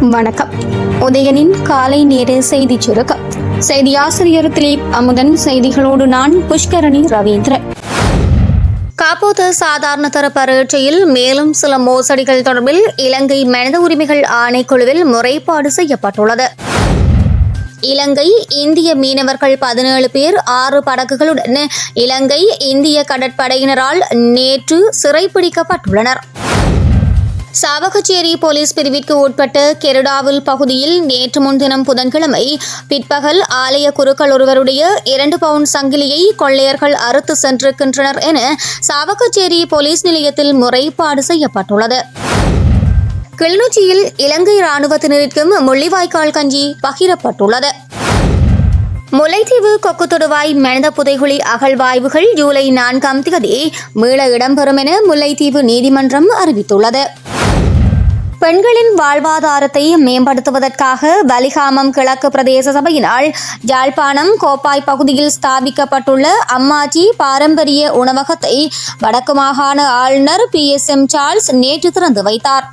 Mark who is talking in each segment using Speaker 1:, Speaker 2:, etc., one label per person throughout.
Speaker 1: வணக்கம். உதயனின் காலை நேர செய்தி சுருக்கம். செய்தி ஆசிரியர் திலீப் அமுதன். செய்திகளோடு நான் புஷ்கரணி ரவீந்திரன். காப்போது சாதாரண தர பரீட்சையில் மேலும் சில மோசடிகள் தொடர்பில் இலங்கை மனித உரிமைகள் ஆணைக்குழுவில் முறைப்பாடு செய்யப்பட்டுள்ளது. இலங்கை இந்திய மீனவர்கள் 17 பேர் 6 படகுகளுடன் இலங்கை இந்திய கடற்படையினரால் நேற்று சிறைப்பிடிக்கப்பட்டுள்ளனர். சாவகச்சேரி போலீஸ் பிரிவிற்கு உட்பட்ட கெருடாவில் பகுதியில் நேற்று முன்தினம் புதன்கிழமை பிற்பகல் ஆலய குருக்கள் ஒருவருடைய 2 பவுண்ட் சங்கிலியை கொள்ளையர்கள் அறுத்து சென்றிருக்கின்றனர் என சாவகச்சேரி போலீஸ் நிலையத்தில் முறைப்பாடு செய்யப்பட்டுள்ளது. கிளிநொச்சியில் இலங்கை இராணுவத்தினருக்கும் முள்ளிவாய்க்கால் கஞ்சி பகிரப்பட்டுள்ளது. முல்லைத்தீவு கொக்குத்தொடுவாய் மனித புதைகுழி அகழ்வாய்வுகள் ஜூலை 4ஆம் தேதி மீள இடம்பெறும் என முல்லைத்தீவு நீதிமன்றம் அறிவித்துள்ளது. பெண்களின் வாழ்வாதாரத்தை மேம்படுத்துவதற்காக வலிகாமம் கிழக்கு பிரதேச சபையினால் யாழ்ப்பாணம் கோப்பாய் பகுதியில் ஸ்தாபிக்கப்பட்டுள்ள அம்மாச்சி பாரம்பரிய உணவகத்தை வடக்கு மாகாண ஆளுநர் PSM சார்ல்ஸ் நேற்று திறந்து வைத்தார்.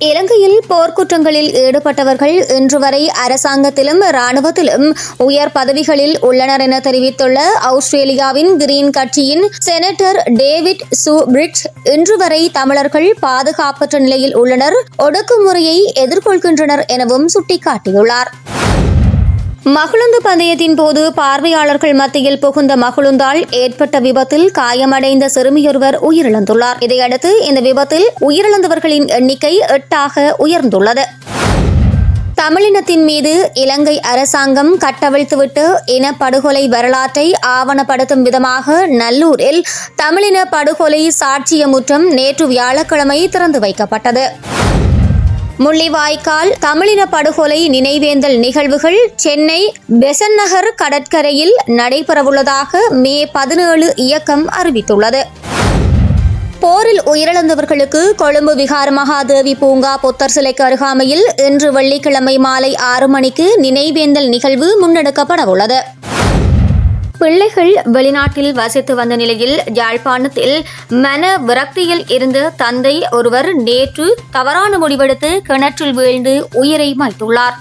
Speaker 1: இலங்கையில் போர்க்குற்றங்களில் ஈடுபட்டவர்கள் இன்று வரை அரசாங்கத்திலும் இராணுவத்திலும் உயர் பதவிகளில் உள்ளனர் என தெரிவித்துள்ள ஆஸ்திரேலியாவின் கிரீன் கட்சியின் செனட்டர் டேவிட் சூபிரிட்ஜ் இன்று வரை தமிழர்கள் பாதுகாப்பற்ற நிலையில் உள்ளனர், ஒடுக்குமுறையை எதிர்கொள்கின்றனர் எனவும் சுட்டிக்காட்டியுள்ளார். மகிழுந்து பந்தயத்தின் போது பார்வையாளர்கள் மத்தியில் புகுந்த மகிழுந்தால் ஏற்பட்ட விபத்தில் காயமடைந்த சிறுமியொருவர் உயிரிழந்துள்ளார். இதையடுத்து இந்த விபத்தில் உயிரிழந்தவர்களின் எண்ணிக்கை 8ஆக உயர்ந்துள்ளது. தமிழினத்தின் மீது இலங்கை அரசாங்கம் கட்டவிழ்த்துவிட்டு இனப்படுகொலை வரலாற்றை ஆவணப்படுத்தும் விதமாக நல்லூரில் தமிழின படுகொலை சாட்சிய முற்றம் நேற்று வியாழக்கிழமை திறந்து வைக்கப்பட்டது. முள்ளிவாய்க்கால் தமிழின படுகொலை நினைவேந்தல் நிகழ்வுகள் சென்னை பெசன்ட் நகர் கடற்கரையில் நடைபெறவுள்ளதாக மே 17 இயக்கம் அறிவித்துள்ளது. போரில் உயிரிழந்தவர்களுக்கு கொழும்பு விகார மகாதேவி பூங்கா புத்தர் சிலைக்கு அருகாமையில் இன்று வெள்ளிக்கிழமை மாலை 6 மணிக்கு நினைவேந்தல் நிகழ்வு முன்னெடுக்கப்படவுள்ளது. பிள்ளைகள் வெளிநாட்டில் வசித்து வந்த நிலையில் யாழ்ப்பாணத்தில் மன விரக்தியில் இருந்த தந்தை ஒருவர் நேற்று தவறான முடிவெடுத்து கிணற்றில் வீழ்ந்து உயிரை மாய்த்துள்ளார்.